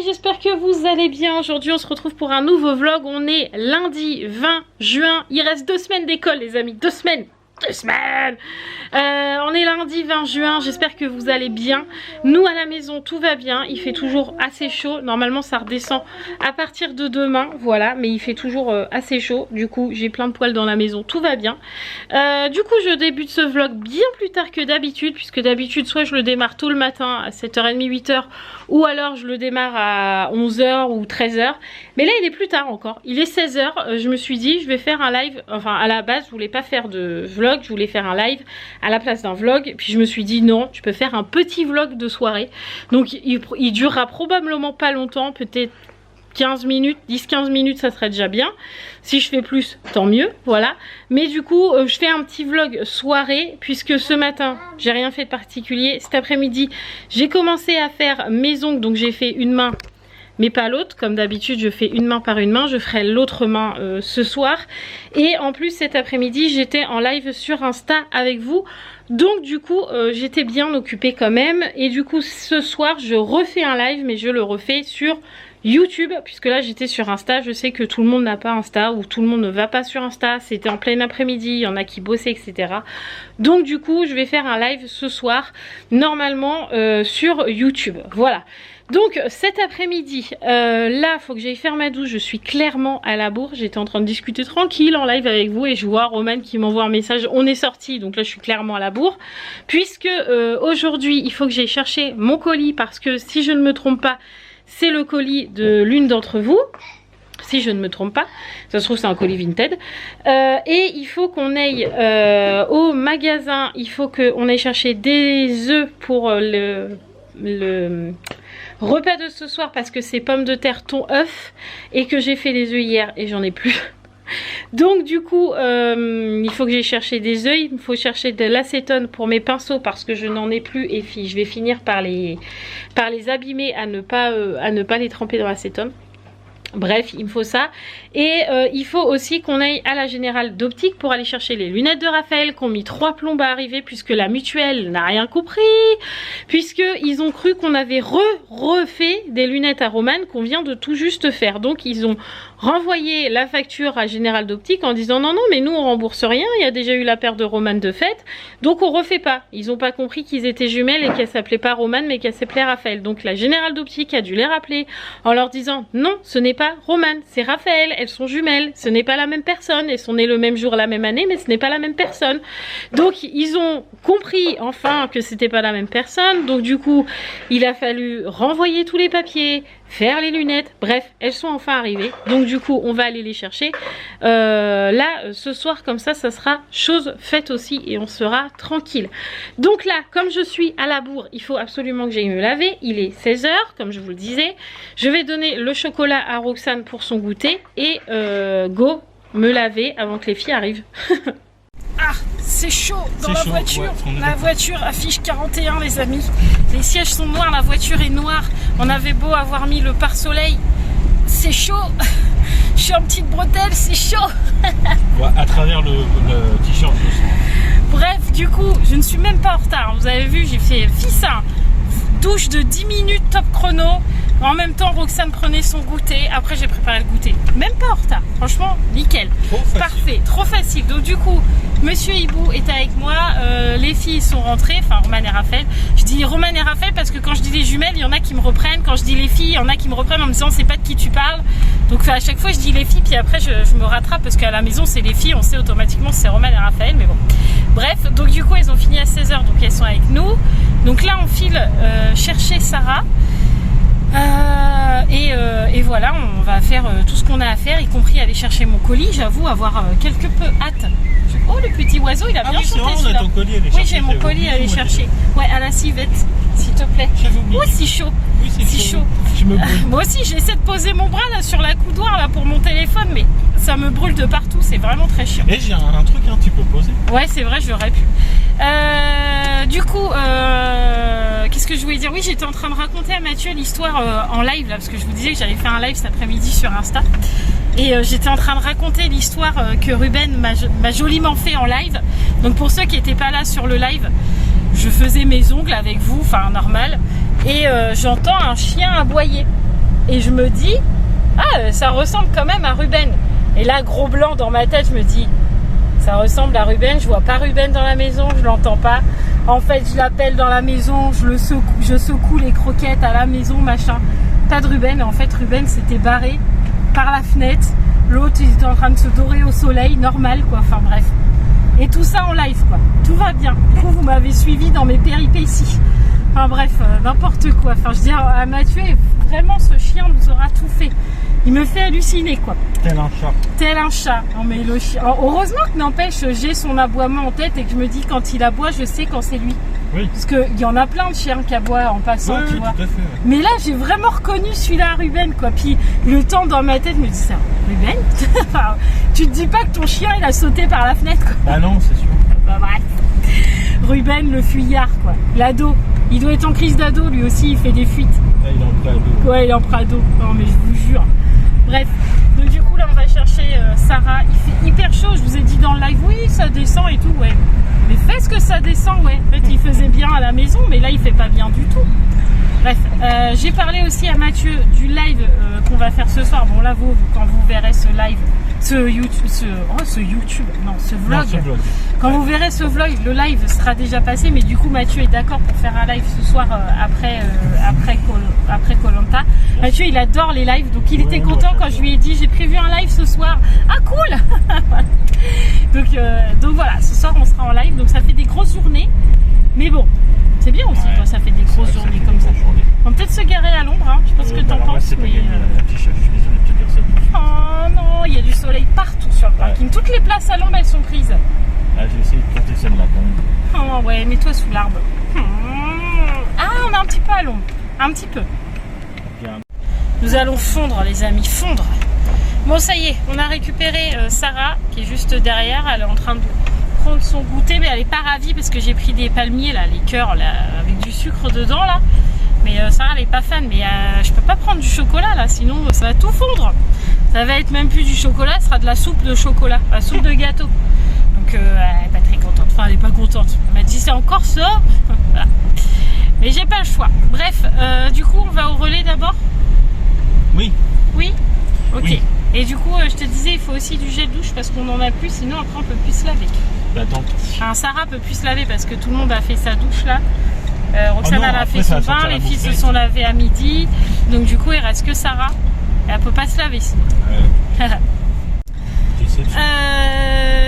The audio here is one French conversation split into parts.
j'espère que vous allez bien. Aujourd'hui on se retrouve pour un nouveau vlog. On est lundi 20 juin. Il reste 2 semaines d'école les amis, 2 semaines. 2 semaines. On est lundi 20 juin, j'espère que vous allez bien. Nous à la maison tout va bien, il fait toujours assez chaud. Normalement ça redescend à partir de demain, voilà, mais il fait toujours assez chaud. Du coup j'ai plein de poils dans la maison, tout va bien. Du coup je débute ce vlog bien plus tard que d'habitude, puisque d'habitude soit je le démarre tôt le matin à 7h30, 8h, ou alors je le démarre à 11h ou 13h. Mais là il est plus tard encore, il est 16h. Je me suis dit je vais faire un live, enfin à la base je voulais pas faire de vlog, je voulais faire un live à la place d'un vlog. Puis je me suis dit non, tu peux faire un petit vlog de soirée. Donc il durera probablement pas longtemps, peut-être 15 minutes, 10-15 minutes ça serait déjà bien. Si je fais plus, tant mieux, voilà. Mais du coup, je fais un petit vlog soirée, puisque ce matin, j'ai rien fait de particulier. Cet après-midi, j'ai commencé à faire mes ongles, donc j'ai fait une main mais pas l'autre. Comme d'habitude je fais une main par une main, je ferai l'autre main ce soir. Et en plus cet après-midi j'étais en live sur Insta avec vous, donc du coup j'étais bien occupée quand même. Et du coup ce soir je refais un live, mais je le refais sur YouTube, puisque là j'étais sur Insta. Je sais que tout le monde n'a pas Insta, ou tout le monde ne va pas sur Insta, c'était en plein après-midi, il y en a qui bossaient etc. Donc du coup je vais faire un live ce soir normalement sur YouTube, voilà. Donc cet après-midi, là faut que j'aille faire ma douche, je suis clairement à la bourre. J'étais en train de discuter tranquille en live avec vous et je vois Roman qui m'envoie un message, on est sorti, donc là je suis clairement à la bourre. Puisque aujourd'hui il faut que j'aille chercher mon colis, parce que si je ne me trompe pas, c'est le colis de l'une d'entre vous. Si je ne me trompe pas, ça se trouve c'est un colis Vinted. Et il faut qu'on aille au magasin, il faut qu'on aille chercher des œufs pour le repas de ce soir, parce que c'est pommes de terre, thon, œuf, et que j'ai fait les œufs hier et j'en ai plus. Donc du coup il faut que j'aille chercher des œufs, il me faut chercher de l'acétone pour mes pinceaux parce que je n'en ai plus, et je vais finir par les abîmer à ne pas les tremper dans l'acétone. Bref, il me faut ça. Et il faut aussi qu'on aille à la Générale d'Optique pour aller chercher les lunettes de Raphaël, qui ont mis 3 plombes à arriver, puisque la mutuelle n'a rien compris, puisqu'ils ont cru qu'on avait refait des lunettes à Roman qu'on vient de tout juste faire. Donc ils ont renvoyé la facture à Générale d'Optique en disant non mais nous on rembourse rien, il y a déjà eu la paire de Roman de fête, donc on refait pas. Ils n'ont pas compris qu'ils étaient jumelles et qu'elle s'appelait pas Roman mais qu'elle s'appelait Raphaël. Donc la Générale d'Optique a dû les rappeler en leur disant non, ce n'est pas Roman, c'est Raphaël, elles sont jumelles, ce n'est pas la même personne, elles sont nées le même jour la même année, mais ce n'est pas la même personne. Donc ils ont compris enfin que c'était pas la même personne. Donc du coup il a fallu renvoyer tous les papiers, faire les lunettes, bref, elles sont enfin arrivées. Donc du coup on va aller les chercher là ce soir, comme ça sera chose faite aussi et on sera tranquille. Donc là comme je suis à la bourre, il faut absolument que j'aille me laver. Il est 16h comme je vous le disais. Je vais donner le chocolat à Roxane pour son goûter et go me laver avant que les filles arrivent. Ah, c'est chaud dans la voiture. Ouais, la voiture affiche 41 les amis. Les sièges sont noirs, la voiture est noire. On avait beau avoir mis le pare-soleil, c'est chaud. Je suis en petite bretelle, c'est chaud. Ouais, à travers le t-shirt. Bref, du coup, je ne suis même pas en retard. Vous avez vu, j'ai fait fissa, douche de 10 minutes top chrono. En même temps, Roxane prenait son goûter. Après, j'ai préparé le goûter. Même pas en retard. Franchement, nickel. Parfait. Trop facile. Donc, du coup, Monsieur Hibou est avec moi. Les filles sont rentrées. Enfin, Roman et Raphaël. Je dis Roman et Raphaël parce que quand je dis les jumelles, il y en a qui me reprennent. Quand je dis les filles, il y en a qui me reprennent en me disant c'est pas de qui tu parles. Donc, à chaque fois, je dis les filles. Puis après, je me rattrape parce qu'à la maison, c'est les filles. On sait automatiquement que c'est Roman et Raphaël. Mais bon. Bref. Donc, du coup, elles ont fini à 16h. Donc, elles sont avec nous. Donc là, on file chercher Sarah. Et voilà, on va faire tout ce qu'on a à faire, y compris aller chercher mon colis. J'avoue avoir quelque peu hâte. Oh, le petit oiseau, il a bien chanté celui-là. Oui, j'ai mon colis à aller chercher. Ouais, à la civette, s'il te plaît. Oh, c'est chaud. Oui, c'est chaud. Je me brûle. Moi aussi, j'essaie de poser mon bras là sur la coudoir là pour mon téléphone, mais ça me brûle de partout. C'est vraiment très chiant. Et j'ai un truc, hein, tu peux poser. Ouais, c'est vrai, j'aurais pu. Du coup, qu'est-ce que je voulais dire? Oui, j'étais en train de raconter à Mathieu l'histoire en live là, parce que je vous disais que j'avais fait un live cet après-midi sur Insta. Et j'étais en train de raconter l'histoire que Ruben m'a joliment fait en live. Donc pour ceux qui n'étaient pas là sur le live, je faisais mes ongles avec vous, enfin normal. Et j'entends un chien aboyer. et je me dis, ah, ça ressemble quand même à Ruben. Et là, gros blanc dans ma tête, je me dis, ça ressemble à Ruben, je vois pas Ruben dans la maison, je l'entends pas. En fait, je l'appelle dans la maison, je secoue les croquettes à la maison, machin. Pas de Ruben, et en fait, Ruben s'était barré par la fenêtre. L'autre, il était en train de se dorer au soleil, normal, quoi. Enfin, bref. Et tout ça en live, quoi. Tout va bien. Du coup, vous m'avez suivi dans mes péripéties. Enfin, bref, n'importe quoi. Enfin, je dis à Mathieu, vraiment, ce chien nous aura tout fait. Il me fait halluciner, quoi. Tel un chat. Tel un chat. Non, mais le chien. Heureusement que n'empêche, j'ai son aboiement en tête et que je me dis quand il aboie, je sais quand c'est lui. Oui. Parce qu'il y en a plein de chiens qui aboient en passant, Oui, tu vois. tout à fait. Ouais. Mais là, j'ai vraiment reconnu celui-là à Ruben, quoi. Puis le temps dans ma tête me dit ça. Ruben enfin, tu te dis pas que ton chien, il a sauté par la fenêtre, quoi. Bah non, c'est sûr. Bah bref. Ruben, le fuyard, quoi. L'ado. Il doit être en crise d'ado, lui aussi, il fait des fuites. Là, il est en prado. Ouais, il est en prado. Non, mais je vous jure. Bref, donc du coup là on va chercher Sarah, il fait hyper chaud, je vous ai dit dans le live, oui ça descend et tout, ouais. Mais fais ce que ça descend, ouais. En fait il faisait bien à la maison, mais là il fait pas bien du tout. Bref, j'ai parlé aussi à Mathieu du live qu'on va faire ce soir. Bon là vous quand vous verrez ce live, ce vlog. Non, ce vlog. Quand vous verrez ce vlog, le live sera déjà passé, mais du coup Mathieu est d'accord pour faire un live ce soir après Koh-Lanta. Mathieu il adore les lives, donc il était content quand je lui ai dit j'ai prévu un live ce soir. Ah cool. donc voilà, ce soir on sera en live, donc ça fait des grosses journées, mais bon. C'est bien aussi, toi, ça fait des grosses journées comme ça. On va peut-être se garer à l'ombre, hein. Je sais pas ce que t'en penses. C'est pas gagné, je suis désolé de te dire ça. Oh non, il y a du soleil partout sur le parking. Toutes les places à l'ombre, elles sont prises. Ah, j'ai essayé de planter celle-là. Oh ouais, mets-toi sous l'arbre. Ah, on est un petit peu à l'ombre. Un petit peu. Bien. Nous allons fondre, les amis, fondre. Bon, ça y est, on a récupéré Sarah, qui est juste derrière. Elle est en train de prendre son goûter, mais elle est pas ravie parce que j'ai pris des palmiers, là, les cœurs, là, avec du sucre dedans, là. Mais Sarah, elle est pas fan. Mais je peux pas prendre du chocolat, là, sinon ça va tout fondre. Ça va être même plus du chocolat, ce sera de la soupe de chocolat, la soupe de gâteau. Donc, elle est pas très contente. Enfin, elle est pas contente. Elle m'a dit, c'est encore ça. Voilà. Mais j'ai pas le choix. Bref, du coup, on va au relais d'abord. Oui. Oui. Ok. Oui. Et du coup, je te disais, il faut aussi du gel douche parce qu'on en a plus, sinon après on peut plus se laver. Bah, attends. Enfin, Sarah peut plus se laver parce que tout le monde a fait sa douche là. Roxane elle a fait son bain, les filles se sont lavées à midi. Donc du coup, il reste que Sarah. Et elle peut pas se laver sinon.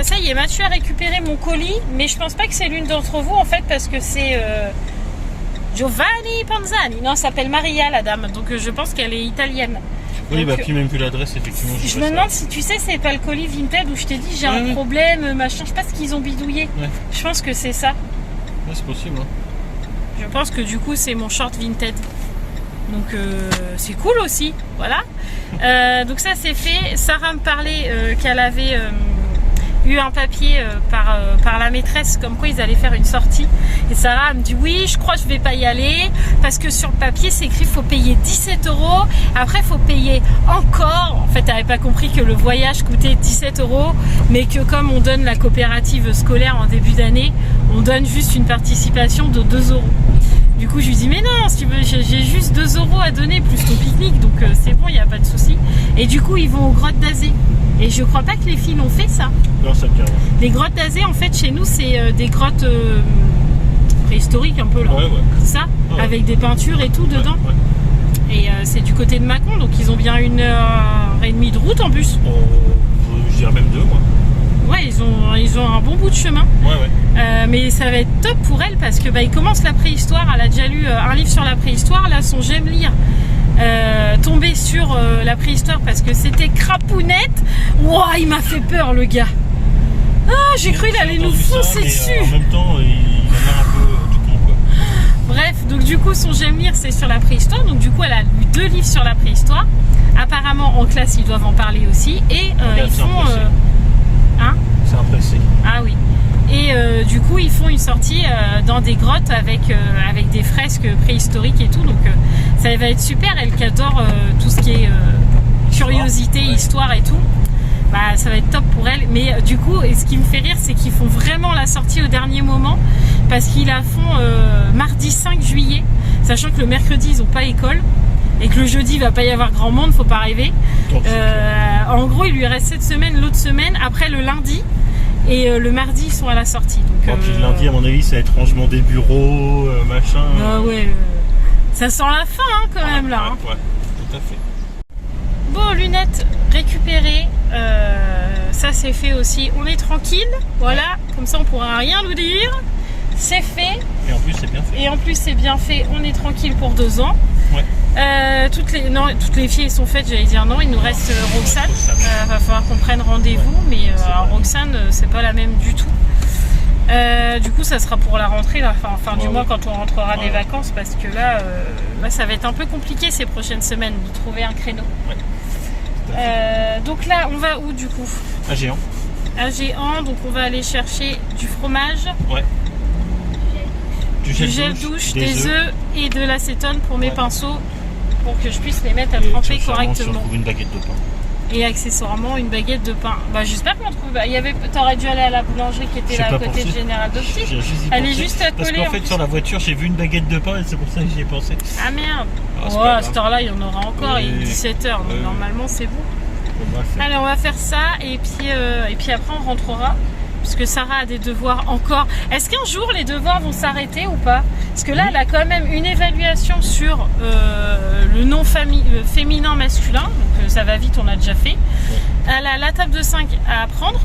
Ça y est, Mathieu a récupéré mon colis, mais je pense pas que c'est l'une d'entre vous en fait parce que c'est Giovanni Panzani. Non, elle s'appelle Maria la dame, donc je pense qu'elle est italienne. Oui, donc, bah puis même vu l'adresse, effectivement. Je me demande si tu sais, c'est pas le colis Vinted où je t'ai dit j'ai un problème, machin, je sais pas ce qu'ils ont bidouillé. Ouais. Je pense que c'est ça. Ouais, c'est possible. Hein. Je pense que du coup c'est mon short Vinted. Donc c'est cool aussi, voilà. Donc ça c'est fait. Sarah me parlait qu'elle avait eu un papier par la maîtresse comme quoi ils allaient faire une sortie. Et Sarah me dit oui, je crois que je vais pas y aller parce que sur le papier c'est écrit faut payer 17 €. Après faut payer encore. En fait elle n'avait pas compris que le voyage coûtait 17 €, mais que comme on donne la coopérative scolaire en début d'année, on donne juste une participation de 2 €. Du coup je lui dis mais non, si tu veux, j'ai juste 2 € à donner plus ton pique-nique, donc c'est bon, il n'y a pas de souci. Et du coup ils vont aux grottes d'Azé. Et je crois pas que les filles l'ont fait ça. Non, ça me dit rien. Les grottes d'Azé en fait chez nous c'est des grottes préhistoriques un peu là. Ouais, ouais. C'est ça, ouais. Avec des peintures et tout dedans. Ouais. Et c'est du côté de Mâcon, donc ils ont bien 1h30 de route en bus. Je dirais même 2 moi. Ouais, ils ont un bon bout de chemin. Ouais, ouais. Mais ça va être top pour elle parce que ils commencent la préhistoire. Elle a déjà lu un livre sur la préhistoire. Là, son j'aime lire tombé sur la préhistoire parce que c'était crapounette. Ouah, il m'a fait peur le gars. Ah, j'ai cru qu'il allait nous foncer dessus. En même temps, il a l'air un peu tout con quoi. Bref, donc du coup, son j'aime lire c'est sur la préhistoire. Donc du coup, elle a lu 2 livres sur la préhistoire. Apparemment, en classe, ils doivent en parler aussi. Et ils font. Hein? C'est un pressé. Ah oui. Et du coup ils font une sortie dans des grottes avec des fresques préhistoriques et tout, donc ça va être super. Elle qui adore tout ce qui est curiosité, histoire et tout, bah ça va être top pour elle. Mais du coup, et ce qui me fait rire c'est qu'ils font vraiment la sortie au dernier moment parce qu'ils la font mardi 5 juillet, sachant que le mercredi ils n'ont pas école. et que le jeudi il va pas y avoir grand monde, faut pas rêver. En gros, il lui reste cette semaine, l'autre semaine, après le lundi. Et le mardi, ils sont à la sortie. Donc, puis le lundi, à mon avis, ça va être rangement des bureaux, machin. Ah ouais, ça sent la fin hein, quand même là. Ouais, tout à fait. Bon, lunettes récupérées, ça c'est fait aussi. On est tranquille, voilà, comme ça on pourra rien nous dire. C'est fait. Et en plus, c'est bien fait. Et en plus, c'est bien fait. On est tranquille pour 2 ans. Ouais. Toutes les filles sont faites, j'allais dire non, il nous reste Roxane. Va falloir qu'on prenne rendez-vous, mais Roxane, c'est pas la même du tout. Du coup, ça sera pour la rentrée, la fin du mois, quand on rentrera des vacances, parce que là, ça va être un peu compliqué ces prochaines semaines de trouver un créneau. Ouais. Donc là, on va où du coup? À Géant. À Géant, donc on va aller chercher du fromage. Ouais. Du gel douche, des œufs et de l'acétone pour mes pinceaux, pour que je puisse les mettre à tremper correctement. Une baguette de pain. Et accessoirement une baguette de pain. Bah j'espère qu'on trouve. T'aurais dû aller à la boulangerie qui était là à côté de Général d'Optique. Elle est juste à coller. Parce qu'en fait sur la voiture j'ai vu une baguette de pain et c'est pour ça que j'y ai pensé. Ah merde. À cette heure-là il y en aura encore. Il est 17h donc normalement c'est bon. Allez, on va faire ça et puis après on rentrera. Parce que Sarah a des devoirs encore. Est-ce qu'un jour les devoirs vont s'arrêter ou pas? Parce que là, elle a quand même une évaluation sur le nom féminin masculin. Donc ça va vite, on a déjà fait. Elle a la table de 5 à apprendre.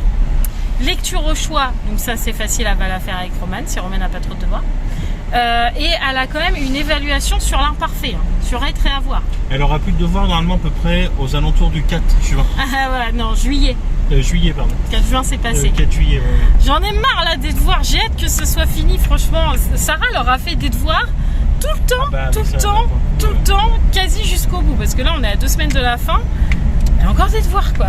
Lecture au choix. Donc ça, c'est facile, elle va la faire avec Romane, si Romane n'a pas trop de devoirs. Et elle a quand même une évaluation sur l'imparfait, sur être et avoir. Elle aura plus de devoirs normalement à peu près aux alentours du 4 juin. Ah ouais, non, juillet. Juillet, pardon. 4 juin, c'est passé. 4 juillet, ouais. J'en ai marre là des devoirs, j'ai hâte que ce soit fini, franchement. Sarah leur a fait des devoirs tout le temps, quasi jusqu'au bout. Parce que là, on est à 2 semaines de la fin. Il y a encore des devoirs, quoi.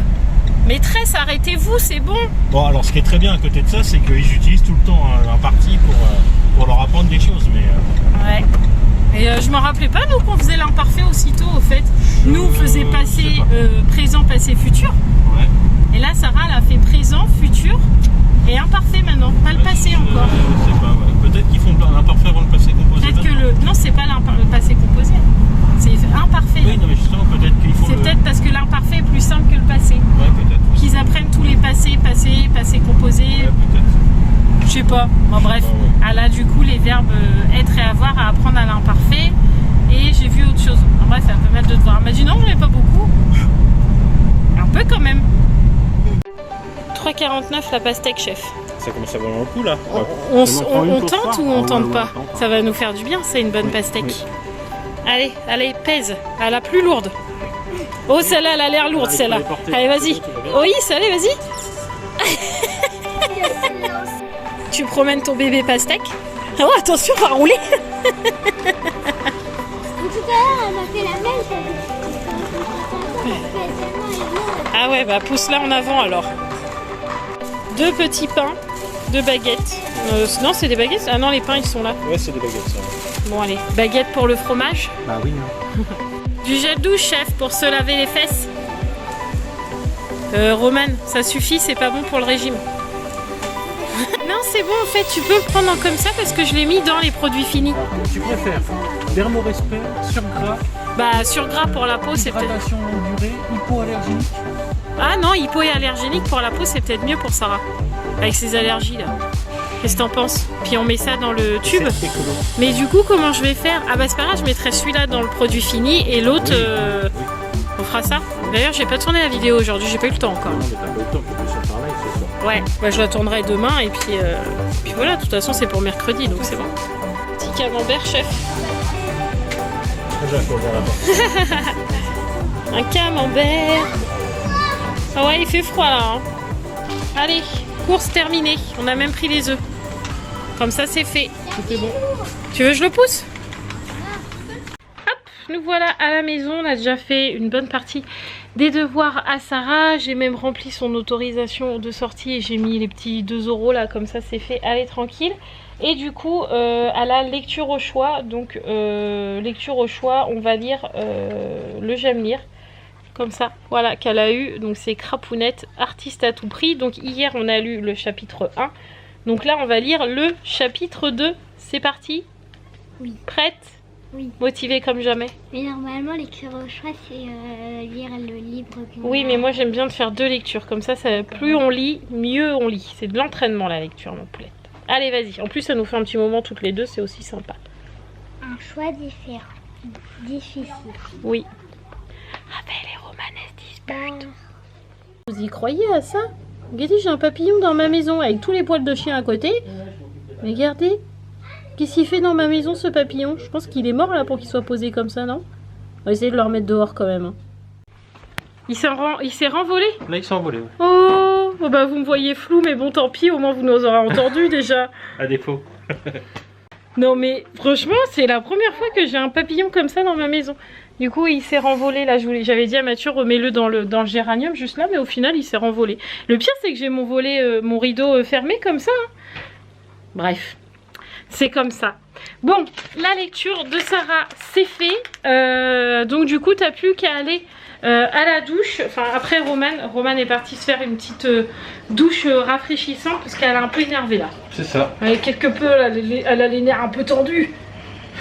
Maîtresse, arrêtez-vous, c'est bon. Bon, alors ce qui est très bien à côté de ça, c'est qu'ils utilisent tout le temps un parti pour leur apprendre des choses. Ouais. Et je me rappelais pas, nous, qu'on faisait l'imparfait aussitôt, au fait. Nous, on faisait passé, présent, passé, futur. Ouais. Et là, Sarah, elle a fait présent, futur et imparfait maintenant, pas le passé encore. Je sais pas, ouais. Peut-être qu'ils font l'imparfait avant le passé composé. Peut-être que non, c'est pas le passé composé. C'est imparfait. Oui, non, mais justement, peut-être qu'ils font. C'est peut-être parce que l'imparfait est plus simple que le passé. Ouais, peut-être. Qu'ils apprennent tous les passés, passé composé. Ouais, peut-être. Je sais pas. Bon, bref, elle a du coup les verbes être et avoir à apprendre à l'imparfait. Et j'ai vu autre chose. En bref, elle peut mettre de devoirs. Elle m'a dit non, j'en ai pas beaucoup. Un peu quand même. 3,49 la pastèque, chef. Ça commence à valoir un coup là. On tente ou on tente pas? Ça va nous faire du bien, c'est une bonne pastèque. Oui. Allez, pèse. À la plus lourde. Oh, celle-là, elle a l'air lourde, celle-là. Allez, vas-y. Oui, allez, vas-y. Tu promènes ton bébé pastèque. Oh, attention, on va rouler. Tout à l'heure, elle m'a fait la même. Ah ouais, bah pousse-la en avant alors. 2 petits pains, 2 baguettes. Non, c'est des baguettes? Ah non, les pains ils sont là. Ouais, c'est des baguettes ça. Bon, allez, baguette pour le fromage. Bah oui. Du gel douche, chef, pour se laver les fesses. Romane, ça suffit, c'est pas bon pour le régime. Non, c'est bon en fait, tu peux le prendre comme ça parce que je l'ai mis dans les produits finis. Tu préfères thermorespect, surgras? Bah, surgras pour la peau, c'est peut-être. Hydratation longue durée, hypoallergénique. Ah non, hypo et allergénique pour la peau, c'est peut-être mieux pour Sarah. Avec ses allergies là. Qu'est-ce que t'en penses? Puis on met ça dans le tube. Mais du coup, comment je vais faire? Ah bah c'est pas grave, je mettrai celui-là dans le produit fini et l'autre, on fera ça. D'ailleurs, j'ai pas tourné la vidéo aujourd'hui, j'ai pas eu le temps encore. Non, mais t'as pas eu le temps, tu peux sur parler, c'est ça. Ouais, bah, je la tournerai demain et puis voilà, de toute façon c'est pour mercredi donc c'est bon. Petit camembert, chef. Un camembert. Ah ouais, il fait froid là. Hein. Allez, course terminée. On a même pris les œufs. Comme ça, c'est fait. Tout est bon. Tu veux que je le pousse? Hop, nous voilà à la maison. On a déjà fait une bonne partie des devoirs à Sarah. J'ai même rempli son autorisation de sortie et j'ai mis les petits 2 € là. Comme ça, c'est fait. Allez, tranquille. Et du coup, à la lecture au choix. Donc, lecture au choix, on va lire le J'aime lire. Comme ça, voilà, qu'elle a eu. Donc c'est Crapounette, artiste à tout prix. Donc hier, on a lu le chapitre 1. Donc là, on va lire le chapitre 2. C'est parti? Oui. Prête? Oui. Motivée comme jamais. Mais normalement, lecture au choix, c'est lire le livre. Oui, mais moi j'aime bien de faire 2 lectures. Comme ça, plus on lit, mieux on lit. C'est de l'entraînement la lecture, mon poulette. Allez, vas-y. En plus, ça nous fait un petit moment toutes les deux, c'est aussi sympa. Un choix différent. Difficile. Oui. Raphaël et Roman se disputent. Vous y croyez à ça? Regardez, j'ai un papillon dans ma maison avec tous les poils de chien à côté. Mais regardez. Qu'est-ce qu'il fait dans ma maison, ce papillon? Je pense qu'il est mort là pour qu'il soit posé comme ça, non? On va essayer de le remettre dehors quand même. Hein. Il s'est renvolé? Là, il s'est envolé. Ouais. Oh, bah vous me voyez flou, mais bon, tant pis, au moins vous nous aurez entendu déjà. À défaut. Non, mais franchement, c'est la première fois que j'ai un papillon comme ça dans ma maison. Du coup, il s'est renvolé là. J'avais dit à Mathieu, remets-le dans le géranium juste là, mais au final, il s'est renvolé. Le pire, c'est que j'ai mon volet, mon rideau fermé comme ça. Hein. Bref. C'est comme ça. Bon, la lecture de Sarah, c'est fait. Donc du coup, t'as plus qu'à aller à la douche. Enfin, après Roman est parti se faire une petite douche rafraîchissante parce qu'elle est un peu énervée là. C'est ça. Elle est quelque peu, elle a les nerfs un peu tendus.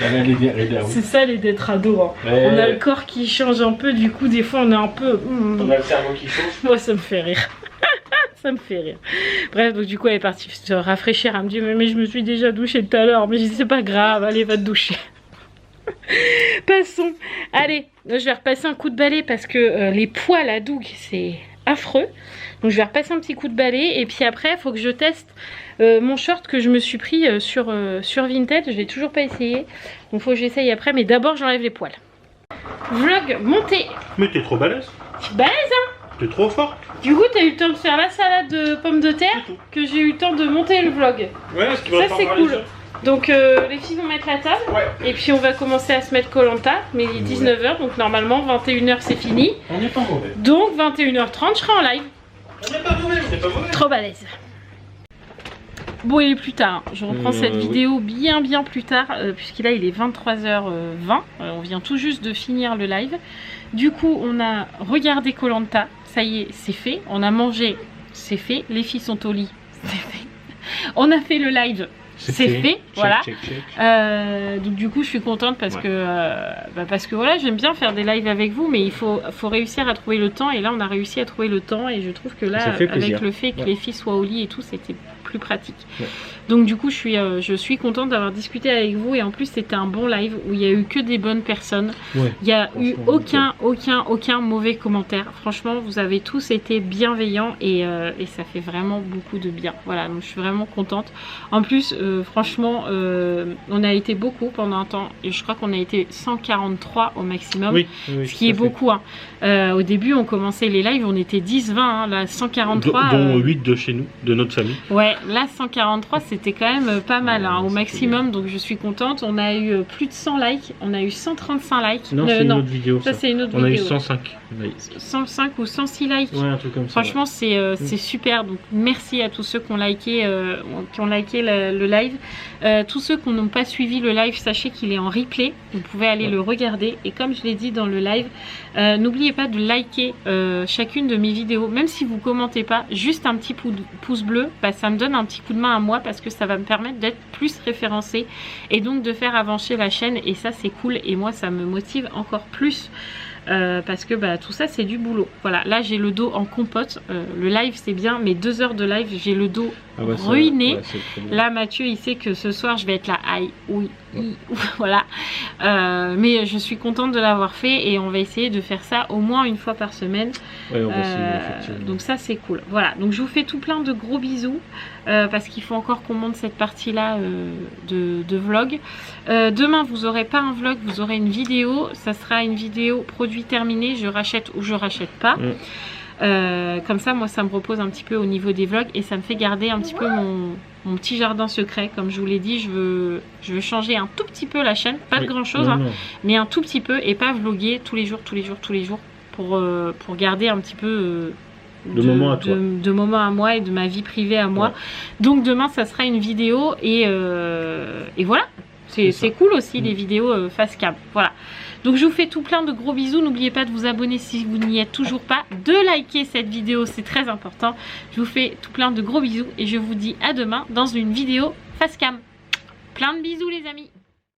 Elle a les nerfs, oui. C'est ça les d'être ado. Hein. On a le corps qui change un peu, du coup, des fois on est un peu... On a le cerveau qui change. Moi, ça me fait rire. Ça me fait rire. Bref, donc du coup, elle est partie se rafraîchir. Elle me dit, mais je me suis déjà douchée tout à l'heure. Mais je dis, c'est pas grave, allez, va te doucher. Passons. Allez, je vais repasser un coup de balai parce que les poils à Doug, c'est affreux. Donc je vais repasser un petit coup de balai. Et puis après, il faut que je teste mon short que je me suis pris sur Vinted. Je l'ai toujours pas essayé. Donc il faut que j'essaye après. Mais d'abord, j'enlève les poils. Vlog monté. Mais t'es trop balèze. Je suis balèze, hein. T'es trop forte. Du coup, t'as eu le temps de faire la salade de pommes de terre, que j'ai eu le temps de monter le vlog. Ouais, ce qui va ça c'est cool. Donc les filles vont mettre la table. Ouais. Et puis on va commencer à se mettre Koh-Lanta. Mais il est 19h, donc normalement 21h c'est fini. On n'est pas mauvais. Donc 21h30, je serai en live. On n'est pas mauvais, on n'est pas mauvais. Trop balèze. Bon, il est plus tard. Je reprends cette vidéo bien plus tard, puisqu'il là il est 23h20. On vient tout juste de finir le live. Du coup, on a regardé Koh-Lanta. Ça y est, c'est fait. On a mangé, c'est fait. Les filles sont au lit, c'est fait. On a fait le live, c'est fait. Check, voilà. Check. Donc du coup, je suis contente parce que voilà, j'aime bien faire des lives avec vous, mais il faut réussir à trouver le temps. Et là, on a réussi à trouver le temps. Et je trouve que là, avec le fait que les filles soient au lit et tout, c'était plus pratique. Ouais. Donc du coup, je suis contente d'avoir discuté avec vous. Et en plus, c'était un bon live où il n'y a eu que des bonnes personnes. Ouais, il n'y a eu aucun mauvais commentaire. Franchement, vous avez tous été bienveillants et ça fait vraiment beaucoup de bien. Voilà, donc je suis vraiment contente. En plus, franchement, on a été beaucoup pendant un temps. Et je crois qu'on a été 143 au maximum. Oui, ce qui est beaucoup. Hein. Au début, on commençait les lives, on était 10-20. Hein, là, 143. Dont 8 de chez nous, de notre famille. Ouais, là, 143, c'était quand même pas mal au maximum. Donc, je suis contente. On a eu plus de 100 likes. On a eu 135 likes. Non, c'est une autre vidéo. Ça, c'est une autre vidéo. On a eu 105. 105 ou 106 likes. Ouais, un truc comme ça. Franchement, c'est super. Donc, merci à tous ceux qui ont liké, le live. Tous ceux qui n'ont pas suivi le live, sachez qu'il est en replay. Vous pouvez aller le regarder. Et comme je l'ai dit dans le live, n'oubliez pas de liker chacune de mes vidéos. Même si vous commentez pas, juste un petit pouce bleu, ça me donne un petit coup de main à moi parce que ça va me permettre d'être plus référencé et donc de faire avancer la chaîne. Et ça, c'est cool. Et moi, ça me motive encore plus. Parce que tout ça c'est du boulot. Voilà, là j'ai le dos en compote. Le live c'est bien, mais 2 heures de live j'ai le dos ruiné. Là Mathieu il sait que ce soir je vais être là. Aïe, oui, voilà. Mais je suis contente de l'avoir fait et on va essayer de faire ça au moins une fois par semaine. Ouais, on va essayer, donc ça c'est cool. Voilà, donc je vous fais tout plein de gros bisous parce qu'il faut encore qu'on monte cette partie là de vlog. Demain vous aurez pas un vlog, vous aurez une vidéo. Ça sera une vidéo produit terminé, je rachète ou je rachète pas. Comme ça moi ça me repose un petit peu au niveau des vlogs et ça me fait garder un petit peu mon petit jardin secret. Comme je vous l'ai dit, je veux changer un tout petit peu la chaîne, pas de grand chose, mais un tout petit peu et pas vloguer tous les jours pour garder un petit peu de moments à moi et de ma vie privée à moi. Donc demain ça sera une vidéo et voilà. C'est cool aussi les vidéos face cam. Voilà. Donc je vous fais tout plein de gros bisous. N'oubliez pas de vous abonner si vous n'y êtes toujours pas. De liker cette vidéo, c'est très important. Je vous fais tout plein de gros bisous. Et je vous dis à demain dans une vidéo face cam. Plein de bisous les amis.